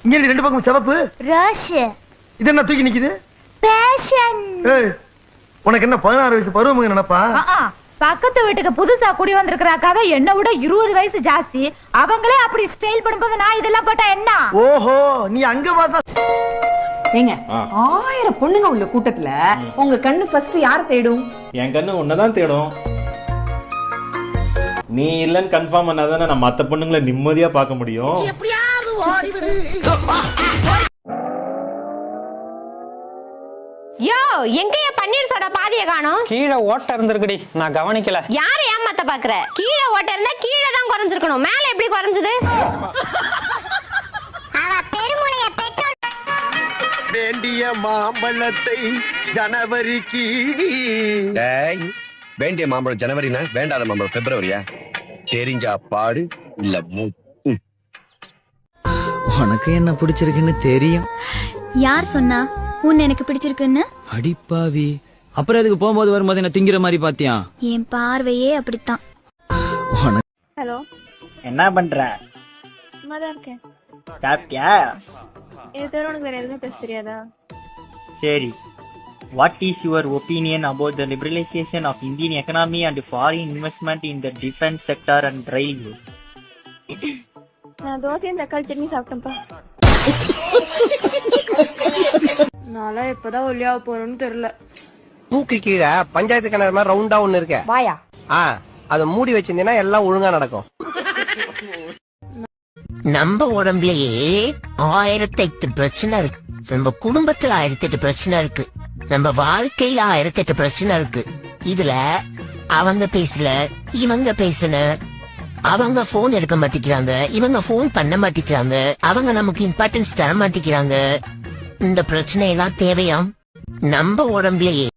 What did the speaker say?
இங்க ரெண்டு பக்கம் சிவப்பு ரோஷ். இது என்ன தூக்கி நிக்குது? பேஷன். ஏய், உனக்கு என்ன 16 வயசு பருவமுங்க நினைப்பா? பக்கத்து வீட்டுக்கு புதுசா குடி வந்திருக்கிறாக்காக என்ன விட 20 வயசு ஜாஸ்தி. அவங்களே அப்படி ஸ்டைல் பண்ணும்போது நான் இதெல்லாம் போட்டா என்ன? ஓஹோ, நீ அங்க பார்த்தா ஏங்க 1000 பொண்ணுங்க உள்ள கூட்டத்துல உங்க கண்ணு ஃபர்ஸ்ட் யார தேடும்? என் கண்ணு உன்னதான் தேடும். நீ இல்லன்னு கன்ஃபார்ம் பண்ணாதானே நான் மத்த பொண்ணுங்களை நிம்மதியா பார்க்க முடியும். யோ, எங்கயா பன்னீர் சோடா பாதிய காணோம்? கீழே ஓட்ட இருந்திருக்குடி, நான் கவனிக்கல. யாரை ஏமாத்த பாக்குற? கீழே ஓட்ட இருந்தா கீழே தான் குறைஞ்சிருக்கணும், மேல எப்படி குறைஞ்சது? வேண்டிய மாம்பழத்தை ஜனவரிக்கு. வேண்டிய மாம்பழம் ஜனவரினா வேண்டாத மாம்பழம் பிப்ரவரியா? தெரிஞ்சா பாடு இல்ல மூ. உனக்கு என்ன பிடிச்சிருக்குன்னு தெரியும். யார் சொன்னா உன்னை எனக்கு பிடிச்சிருக்குன்னு? அடிப்பாவி, அப்புறம் அதுக்கு போகும்போது வரும்போது என்ன திங்கிற மாதிரி பாத்தியா? என் பார்வையே அப்படித்தான். ஹலோ, என்ன பண்ற? சும்மா தான் இருக்கேன். சாப்பிட்டியா? இது தவிர உனக்கு வேற எதுவுமே பேச தெரியாதா? சரி. What is your opinion about the liberalization of Indian economy and foreign investment in the defense sector and railway? நான் தோசையும் தக்காளி சட்னி சாப்பிட்டேன்ப்பா. நாளா எப்பதான் ஒல்லியாக போறோம்னு தெரியல. தூக்கி கீழே பஞ்சாயத்து கிணறு மாதிரி ரவுண்டா ஒண்ணு இருக்க. வாயா. அதை மூடி வச்சிருந்தீங்கன்னா எல்லாம் ஒழுங்கா நடக்கும். நம்ம உடம்புலயே 1008 பிரச்சனை இருக்கு. நம்ம குடும்பத்துல 1008 பிரச்சனை இருக்கு. நம்ம வாழ்க்கையில 1008 பிரச்சனை இருக்கு. இதுல அவங்க பேசல, இவங்க பேசல, அவங்க போன் எடுக்க மாட்டேங்கிறாங்க, இவங்க போன் பண்ண மாட்டேங்கிறாங்க, அவங்க நமக்கு இம்பார்ட்டன்ஸ் தர மாட்டேங்கிறாங்க. இந்த பிரச்சனை எல்லாம் தேவையா? நம்ம உடம்புலயே